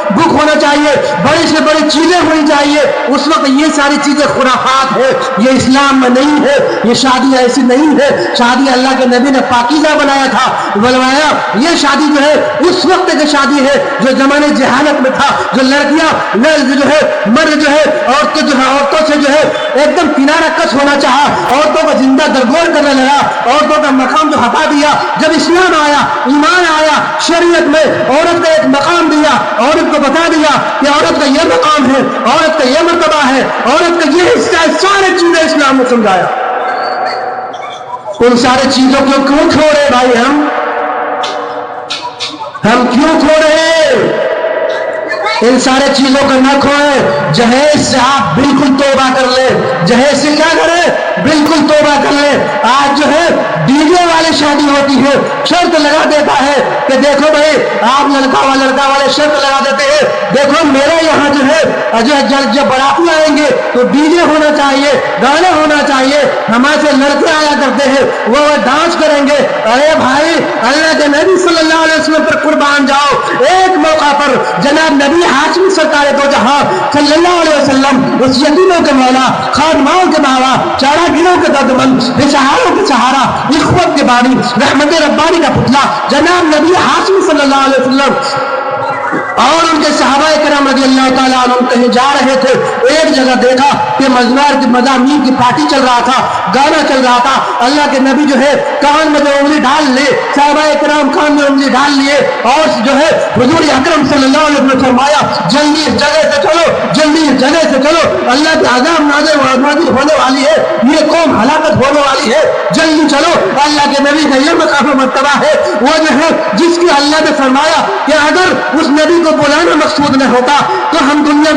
بک ہونا چاہیے، بڑی سے بڑی چیزیں ہونی چاہیے. اس وقت یہ ساری چیزیں خرافات ہے، یہ اسلام میں نہیں ہے. یہ شادی ایسی نہیں ہے. شادی اللہ کے نبی نے پاکیزہ بنایا تھا، بلوایا. یہ شادی جو ہے اس وقت کی شادی ہے جو زمانے جہالت میں تھا، جو لڑکیاں جو ہے مرد جو ہے عورتوں سے جو ہے ایک دم کنارہ کش ہونا چاہا، عورتوں کو زندہ درگور کرنے لگا، عورتوں کا مقام جو ہٹا دیا. جب اسلام آیا، ایمان آیا، شریعت میں عورت کا ایک مقام دیا، عورت کو بتا دیا کہ عورت کا یہ مقام ہے، عورت کا یہ مرتبہ ہے، عورت کا یہ حصہ ہے. سارے چیزیں اسلام نے سمجھایا. ان سارے چیزوں کو کیوں چھوڑے بھائی؟ ہم کیوں چھوڑے؟ ان سارے چیزوں کو نہ کھوئے. جہیز سے آپ بالکل توبہ کر لے. جہیز سے کیا کرے؟ بالکل توبہ کر لے. آج جو ہے ڈی جے والی شادی ہوتی ہے، شرط لگا دیتا ہے کہ دیکھو بھائی آپ لڑکا والے شرط لگا دیتے ہیں، دیکھو میرے یہاں جو ہے جب باراتی آئیں گے تو ڈی جے ہونا چاہیے، گانا ہونا چاہیے. ہمارے سے لڑکے آیا کرتے ہیں، وہ ڈانس کریں گے. ارے بھائی اللہ کے نبی صلی اللہ علیہ وسلم پر قربان جاؤ. ایک موقع پر جناب نبی ہاشمی سرکار دو جہاں صلی اللہ علیہ وسلم اس یتیموں کے مولا، خادماؤں کے باوا، چارہ گیروں کے دردمند، بے سہاروں کے سہارا، اخوت کے بانی، رحمت ربانی کا پتلا جناب نبی ہاشمی صلی اللہ علیہ وسلم اور ان کے صحابہ کرام رضی اللہ تعالیٰ عنہ کہیں جا رہے تھے. ایک جگہ دیکھا کہ مضامین کی پارٹی چل رہا تھا، گانا چل رہا تھا. اللہ کے نبی جو ہے کان میں جو انگلی ڈال لے، صحابہ کرام کان میں انگلی ڈال لیے اور جو ہے حضور اکرم صلی اللہ علیہ وسلم نے فرمایا جلدی اس جگہ سے چلو، جلدی اس جگہ سے چلو، اللہ کے عذاب نازل ہونے والی ہے، یہ قوم ہلاکت ہونے والی ہے، جلدی چلو. اللہ کے نبی کا یہ مقام مرتبہ ہے وہ جو ہے جس کی اللہ نے فرمایا کہ اگر اس نبی کو بلانا مقصود نہ ہوتا تو ہم دنیا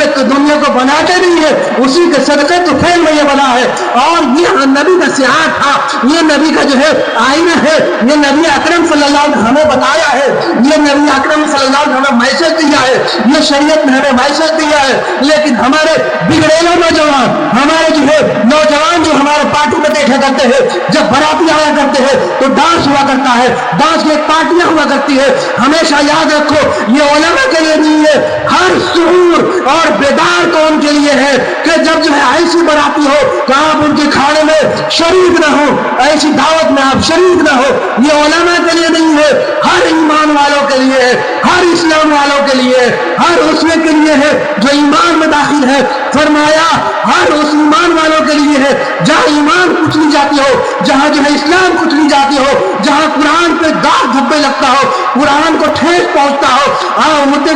کو بناتے نہیں ہے، اسی کے صدقے تو فیل میں یہ بنا ہے. اور یہ نبی کا سیاح تھا، یہ نبی کا جو ہے آئینہ ہے، یہ نبی اکرم صلی اللہ علیہ وسلم ہمیں بتایا ہے، یہ نبی اکرم صلی اللہ علیہ وسلم ہمیں میسج دیا ہے، یہ شریعت نے ہمیں میسج دیا ہے. لیکن ہمارے بگڑیلے نوجوان، ہمارے جو ہے نوجوان جو ہمارے پارٹی میں دیکھا کرتے ہیں، جب باراتی آیا کرتے ہیں تو ڈانس ہوا کرتا ہے، ڈانس کی پارٹیاں ہوا کرتی ہے. ہمیشہ یاد رکھو یہ علماء کے لیے نہیں ہے، ہر شعور اور بیدار قوم کے لیے ہے کہ جب جو ہے ایسی باراتی ہو تو آپ ان کے کھانے میں شریک نہ ہو، ایسی دعوت میں آپ شریک نہ ہو. یہ علماء کے لیے نہیں ہے، ہر ایمان والوں کے لیے ہے، ہر اسلام والوں کے لیے، ہر اس کے لیے ہے جو ایمان میں داخل ہے. فرمایا ہر اس ایمان والوں کے لیے ہے جہاں ایمان کچلی جاتی ہو، جہاں جو ہے اسلام کچلی جاتی ہو، جہاں قرآن پہ داغ دھبے لگتا ہو، قرآن کو ٹھیس پہنچتا ہو.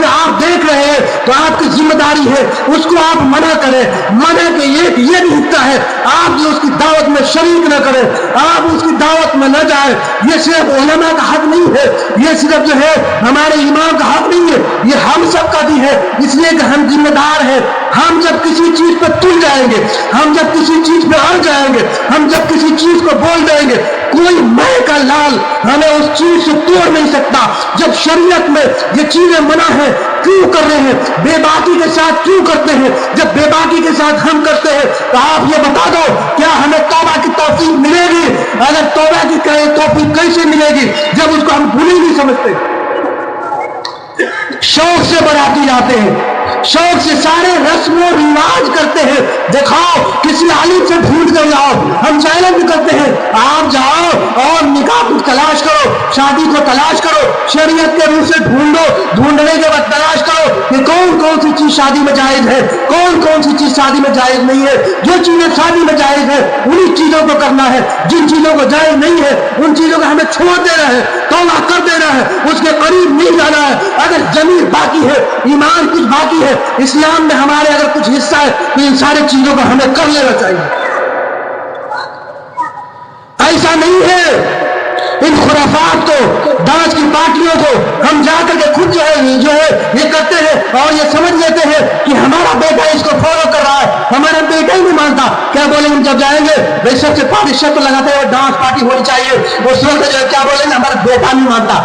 آپ دیکھ رہے ہیں تو آپ کی ذمہ داری ہے اس کو آپ منع کریں. منع کے یہ بھی حصہ ہے آپ جو اس کی دعوت میں شریک نہ کریں، آپ اس کی دعوت میں نہ جائیں. یہ صرف علماء کا حق نہیں ہے، یہ صرف جو ہے ہمارے امام کا حق نہیں ہے، یہ ہم سب کا بھی ہے. اس لیے کہ ہم ذمہ دار ہیں. ہم جب کسی چیز پہ تل جائیں گے، ہم جب کسی چیز پہ اڑ جائیں گے، ہم جب کسی چیز کو بول دیں گے کوئی مے کا لال ہمیں اس چیز سے توڑ نہیں سکتا. جب شریعت میں یہ چیزیں منع ہیں کیوں کر رہے ہیں؟ بے باکی کے ساتھ کیوں کرتے ہیں؟ جب بے باکی کے ساتھ ہم کرتے ہیں تو آپ یہ بتا دو کیا ہمیں توبہ کی توفیق ملے گی؟ اگر توبہ کی توفیق کیسے ملے گی جب اس کو ہم بھول ہی نہیں سمجھتے؟ شوق سے بڑھاتے جاتے ہیں, شوق سے سارے رسم و رواج کرتے ہیں. دکھاؤ کسی عالم سے ڈھونڈ کر لاؤ, ہم چیلنج کرتے ہیں آپ جاؤ اور نکاح کو تلاش کرو, شادی کو تلاش کرو, شریعت کے روح سے ڈھونڈو, ڈھونڈنے کے بعد تلاش کرو کہ کون کون سی چیز شادی میں جائز ہے, کون کون سی چیز شادی میں جائز نہیں ہے. جو چیزیں شادی میں جائز ہے انہی چیزوں کو کرنا ہے, جن چیزوں کو جائز نہیں ہے ان چیزوں کو ہمیں چھوڑ دینا ہے, توبہ کر دینا ہے, اس کے قریب نہیں جانا ہے. اگر ضمیر باقی ہے, ایمان کچھ باقی ہے, اسلام میں ہمارے اگر کچھ حصہ ہے تو ان ساری چیزوں کو ہمیں کر لینا چاہیے. ایسا نہیں ہے ان خرافات کو, ڈانس کی پارٹیوں کو ہم جا کر کے خود جو ہے یہ کرتے ہیں اور یہ سمجھ لیتے ہیں کہ ہمارا بیٹا اس کو فالو کر رہا ہے, ہمارا بیٹا ہی نہیں مانتا. کیا بولیں ہم جب جائیں گے بھائی سب سے پہلے شرط لگاتے ہیں ڈانس پارٹی ہونی چاہیے, اس وقت جو کیا بولیں گے ہمارا بیٹا نہیں مانتا.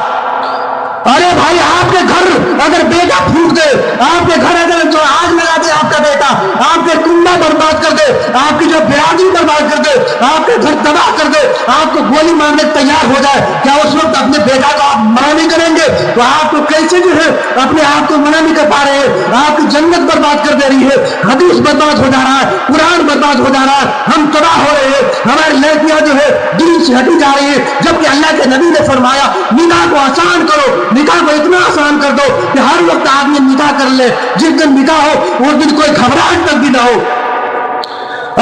ارے بھائی آپ کے گھر اگر بیٹا پھوٹ دے, آپ کے گھر اگر جو آگ لگا دے آپ کا بیٹا, آپ کے کنبہ برباد کر دے, آپ کی جو برادری برباد کر دے, آپ کے گھر تباہ کر دے, آپ کو گولی مارنے تیار ہو جائے, کیا اس وقت اپنے بیٹا کو آپ منع نہیں کریں گے؟ تو آپ کو کیسے جو ہے اپنے آپ کو منع نہیں کر پا رہے ہیں؟ آپ کی جنت برباد کر دے رہی ہے, حدیث برباد ہو جا رہا ہے, قرآن برباد ہو جا رہا ہے, ہم تباہ ہو رہے ہیں, ہماری لڑکیاں جو ہے دین سے ہٹی جا رہی ہے. جبکہ اللہ کے نبی نے فرمایا نکاح کو آسان کرو, نکاح کو اتنا آسان کر دو کہ ہر وقت آدمی نکاح کر لے, جس دن نکاح ہو اس دن کوئی گھبراہٹ تک بھی نہ ہو.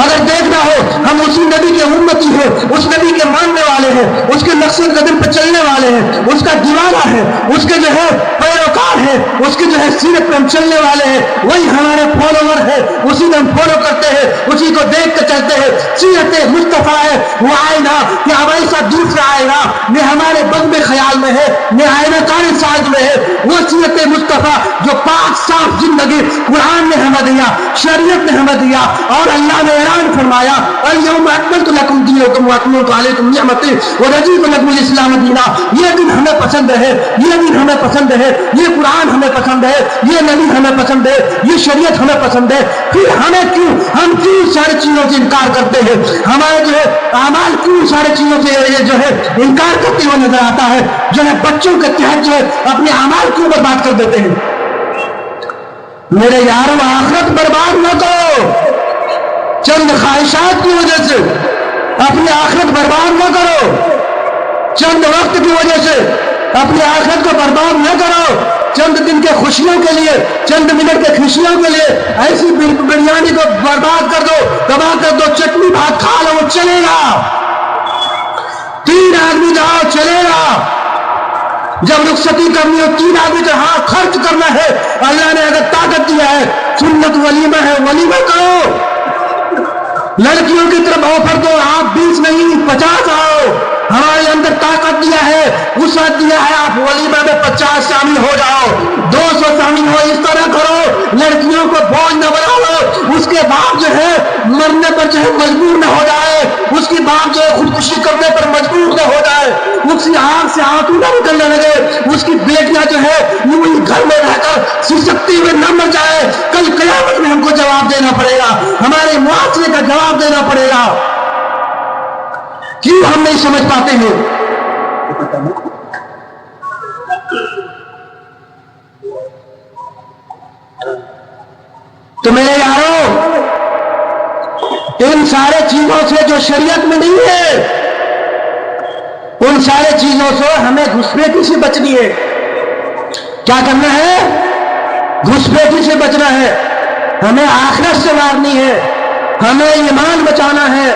اگر دیکھنا ہو ہم اسی نبی کے امتی ہیں, اس نبی کے ماننے والے ہیں, اس کے نقش قدم پہ چلنے والے ہیں, اس کا دیوانہ ہے, اس کے جو ہے پیروکار ہے, اس کے جو ہے سیرت پہ ہم چلنے والے ہیں, وہی ہمارے فالوور ہے, اسی کو ہم فالو کرتے ہیں, اسی کو دیکھ کر چلتے ہیں. سیرت مصطفیٰ ہے, وہ آئے گا کہ اب ایسا دوسرا آئے گا نہ ہمارے بد خیال میں ہے نہ آئینہ کار ساز میں ہے. وہ سیرت مصطفیٰ جو پاک صاف زندگی قرآن نے ہمیں دیا, شریعت نے ہمیں دیا, اور اللہ نے اعلان فرمایا الیوم اکملت لکم دینکم واتممت علیکم نعمتی ورضیت لکم الاسلام دینا. یہ دن ہمیں پسند ہے, یہ دن ہمیں پسند ہے, یہ قرآن ہمیں پسند ہے, یہ نبی ہمیں پسند ہے, یہ شریعت ہمیں پسند ہے. پھر ہم کیوں ساری چیزوں سے انکار کرتے ہیں؟ ہمارے جو ہے اعمال کیوں ساری چیزوں سے جو ہے انکار کرتے ہوئے نظر آتا ہے؟ جو ہے بچوں کے تحت جو ہے اپنے اعمال کیوں برباد کر دیتے ہیں؟ میرے یاروں آخرت برباد نہ کرو چند خواہشات کی وجہ سے, اپنی آخرت برباد نہ کرو چند وقت کی وجہ سے, اپنی آخرت کو برباد نہ کرو چند دن کے خوشیوں کے لیے, چند منٹ کے خوشیوں کے لیے. ایسی بریانی کو برباد کر دو, تباہ کر دو, چٹنی بھات کھا لو, وہ چلے گا, 3 آدمی جاؤ چلے گا. جب رخصتی کرنی ہو 3 آدمی کا ہاں خرچ کرنا ہے, اللہ نے اگر طاقت دیا ہے, سنت ولیمہ ہے, ولیمہ کرو. لڑکیوں کی طرف آفر دو, آپ 20 نہیں 50 آؤ, ہمارے اندر طاقت دیا ہے, وسعت دیا ہے, آپ ولیمہ میں 50 شامل ہو جاؤ, 200 شامل ہو. اس طرح کرو, لڑکیوں کو بوجھ نہ بنا لو. اس کے بعد جو ہے مرنے پر جو ہے مجبور نہ ہو جائے, اس کے بعد جو ہے خودکشی کرنے پر مجبور نہ ہو جائے, اس کی آنکھ سے آنسو نہ نکلنے لگے, اس کی بیٹیاں جو ہے یوں ہی گھر میں رہ کر سسکتی ہوئے نہ مر جائے. کل قیامت میں ہم کو جواب دینا پڑے گا, ہمارے معاشرے کا جواب دینا پڑے گا. کیوں ہم نہیں سمجھ پاتے ہیں؟ تو میرے یاروں ان سارے چیزوں سے جو شریعت میں نہیں ہے, ان سارے چیزوں سے ہمیں گھسپیٹی سے بچنی ہے. کیا کرنا ہے؟ گھسپیٹی سے بچنا ہے, ہمیں آخرت سے مارنی ہے, ہمیں ایمان بچانا ہے,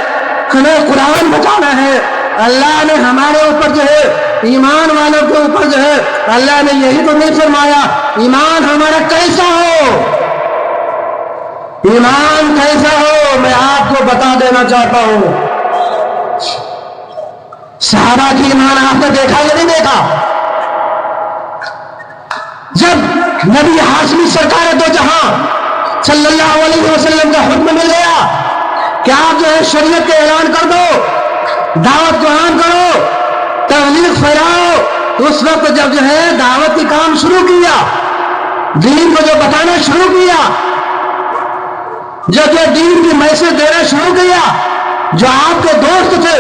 ہمیں قرآن بچانا ہے. اللہ نے ہمارے اوپر جو ہے ایمان والوں کے اوپر جو ہے اللہ نے یہی تو نہیں فرمایا ایمان ہمارا کیسا ہو, ایمان کیسا ہو. میں آپ کو بتا دینا چاہتا ہوں, صحابہ کی ایمان آپ نے دیکھا یا نہیں دیکھا؟ جب نبی ہاشمی سرکار دو جہاں صلی اللہ علیہ وسلم کا حکم مل گیا کہ آپ جو ہے شریعت کا اعلان کر دو, دعوت کو عام کرو، تبلیغ پھیلاؤ۔ اس وقت جب جو ہے دعوت کی کام شروع کیا، دین کو جو بتانا شروع کیا، جب جو دین کی میسج دینا شروع کیا، جو آپ کے دوست تھے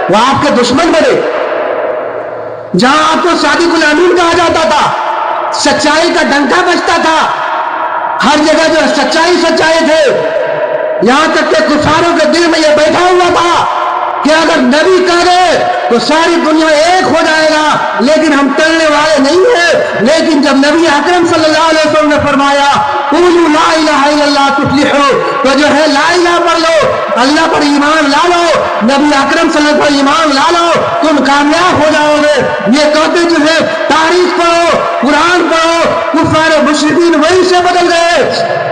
وہ آپ کے دشمن بنے۔ جہاں آپ کو صادق الامین کہا جاتا تھا، سچائی کا ڈنکا بجتا تھا، ہر جگہ جو سچائی تھے، یہاں تک کہ کفاروں کے دل میں یہ بیٹھا ہوا تھا کہ اگر نبی کہہ گئے تو ساری دنیا ایک ہو جائے گا، لیکن ہم ٹلنے والے نہیں ہیں۔ لیکن جب نبی اکرم صلی اللہ علیہ وسلم نے فرمایا قولوا لا الہ الا اللہ تفلحوا، تو جو ہے لا الہ پڑھ لو، اللہ پر ایمان لا لو، نبی اکرم صلی اللہ علیہ وسلم پر ایمان لا لو، تم کامیاب ہو جاؤ گے۔ یہ کہتے جو ہے تاریخ پڑھو، قرآن پڑھو، کفار مشرکین وہیں سے بدل گئے،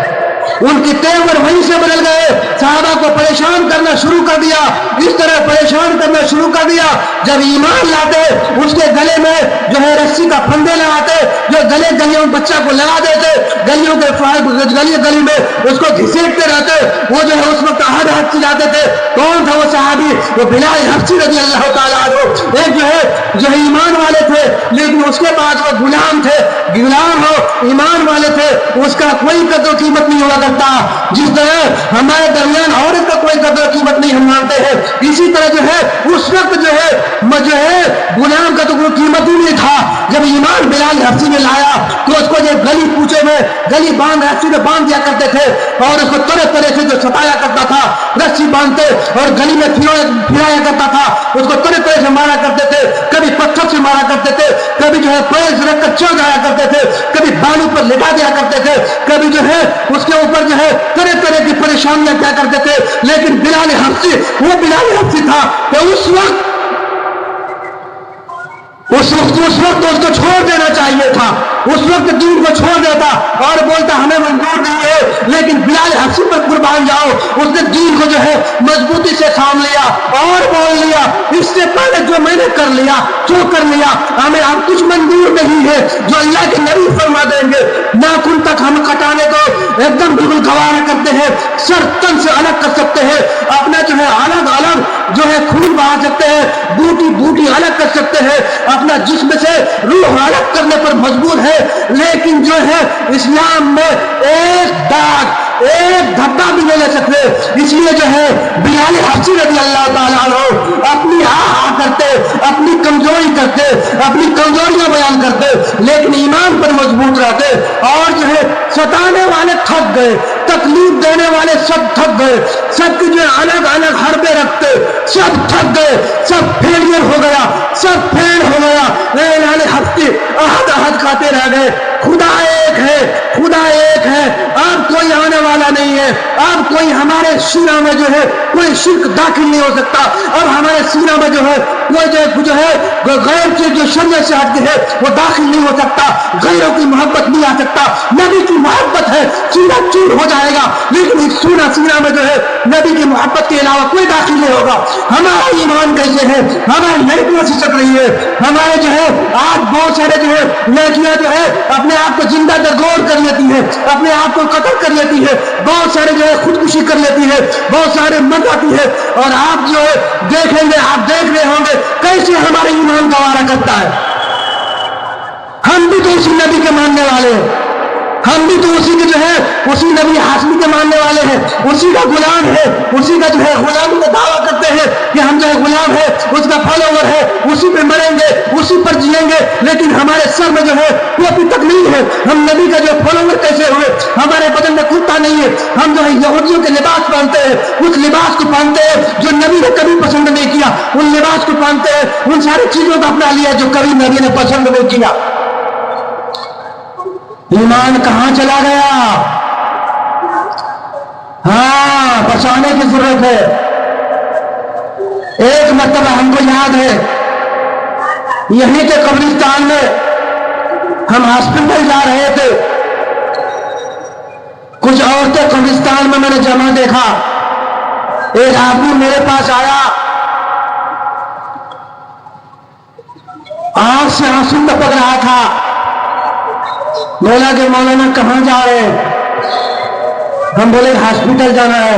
ان کی تیور وہیں سے بدل گئے۔ صحابہ کو پریشان کرنا شروع کر دیا، اس طرح پریشان کرنا شروع کر دیا، جب ایمان لاتے اس کے گلے میں جو ہے رسی کا پھندے لگاتے، جو گلیوں بچہ کو لگا دیتے، گلی میں اس کو گھسیٹتے رہتے، وہ جو ہے اس وقت ہر چلاتے تھے۔ کون تھا وہ صحابی؟ وہ بلال حبشی رضی اللہ تعالیٰ عنہ، ایک جو ہے ایمان والے تھے، لیکن اس کے بعد وہ غلام تھے، غلام ہو ایمان والے تھے، اس کا کوئی قدر قیمت نہیں ہوا کرتا۔ جس طرح ہمارے درمیان عورت کا کوئی قدر قیمت نہیں ہم مانتے ہیں، اسی طرح جو ہے اس وقت جو ہے غلام کا تو کوئی قیمت ہی نہیں تھا۔ جب ایمان بلال حبشی نے لایا تو اس کو یہ گلی کوچے میں گلی باندھ رسی میں باندھ دیا کرتے تھے، اور اس کو طرح طرح سے جو ستایا کرتا تھا، رسی باندھتے اور گلی میں پھرایا کرتا تھا، اس کو طرح طرح سے مارا کرتے تھے، کبھی پتھر سے مارا کرتے تھے، کبھی جو ہے پیر سے رکھ کر چڑھ جایا کرتے تھے، کبھی بالوں پر لٹا دیا کرتے تھے، کبھی جو ہے اس کے اوپر جو ہے طرح طرح کی پریشانیاں کیا کرتے تھے۔ لیکن بلال حبشی وہ بلال حبشی تھا کہ اس وقت اس کو چھوڑ دینا چاہیے تھا، اس وقت دین کو چھوڑ دیتا اور بولتا ہمیں منظور نہیں ہے، لیکن بلال حبشی پر قربان جاؤ، اس نے دین کو جو ہے مضبوطی سے تھام لیا اور بول لیا اس سے پہلے جو میں نے کر لیا جو کر لیا، ہمیں اب کچھ منظور نہیں ہے، جو اللہ کے نبی فرما دیں گے۔ ناخن تک ہم کٹانے کو ایک دم بالکل گوارا کرتے ہیں، سر تن سے الگ کر سکتے ہیں، اپنا جو ہے الگ جو ہے خون بہا سکتے ہیں، بوٹی الگ کر سکتے ہیں، اپنا جسم سے روح الگ کرنے پر مجبور ہے، لیکن جو ہے اسلام میں ایک داغ ایک دھبا بھی نہیں لے سکتے۔ اس لیے جو ہے بلال حبشی رضی اللہ تعالیٰ عنہ اپنی کرتے، اپنی کمزوری کرتے، اپنی کمزوریاں بیان کرتے، لیکن ایمان پر مضبوط رہتے، اور جو ہے ستانے والے تھک گئے، تکلیف دینے والے سب تھک گئے، سب کی جو الگ الگ حربے رکھتے سب تھک گئے، سب فیلئر ہو گیا، سب فیل ہو گیا۔ بلال حبشی عہد کھاتے رہ گئے، خدا ایک ہے، خدا ایک ہے، اب کوئی آنے والا نہیں ہے، اب کوئی ہمارے سینہ میں جو ہے کوئی شرک داخل نہیں ہو سکتا، اب ہمارے سینہ میں جو ہے کوئی جو ہے غیر چیز جو شریعت سے ہٹ کے ہے وہ داخل نہیں ہو سکتا، غیروں کی محبت نہیں آ سکتا، نبی کی محبت ہے، سینہ چور ہو جائے گا، لیکن اس سینہ میں جو ہے نبی کی محبت کے علاوہ کوئی داخل نہیں ہوگا۔ ہمارا ایمان کیسے ہے، ہماری لڑکیاں سے چل رہی ہے، ہمارے جو ہے آج بہت سارے جو ہے لڑکیاں جو ہے اپنے آپ کو زندہ درگور کر لیتی ہے، اپنے آپ کو قتل کر لیتی ہے، بہت سارے جو ہے خودکشی کر لیتی ہے، بہت سارے مر جاتی ہے، اور آپ جو ہے دیکھیں گے، آپ دیکھ رہے ہوں گے کیسے ہمارے ایمان گوارا کرتا ہے۔ ہم بھی تو اسی نبی کے ماننے والے ہیں، ہم بھی تو اسی کے جو ہے اسی نبی ہاشمی کے ماننے والے ہیں، اسی کا غلام ہے، اسی کا جو ہے غلامی کا دعویٰ کرتے ہیں کہ ہم جو ہے غلام ہے، اس کا فالوور ہے، اسی پہ مریں گے، اسی پر جیئیں گے، لیکن ہمارے سر میں جو ہے ٹوپی تک نہیں ہے۔ ہم نبی کا جو فالوور کیسے ہوئے؟ ہمارے بدن میں کرتا نہیں ہے، ہم جو ہے یہودیوں کے لباس پہنتے ہیں، اس لباس کو پہنتے ہیں جو نبی نے کبھی پسند نہیں کیا، ان لباس کو پہنتے ہیں، ان ساری چیزوں کو اپنا لیا جو کبھی نبی نے پسند نہیں کیا۔ ایمان کہاں چلا گیا؟ ہاں بچانے کی ضرورت ہے۔ ایک مرتبہ ہم کو یاد ہے، یہیں کے قبرستان میں ہم ہاسپٹل جا رہے تھے، کچھ عورتیں قبرستان میں نے جمع دیکھا، ایک آدمی میرے پاس آیا، آنکھ سے آنسو ٹپک رہا تھا، بولا کہ مولانا کہاں جا رہے ہیں؟ ہم بولے ہاسپٹل جانا ہے۔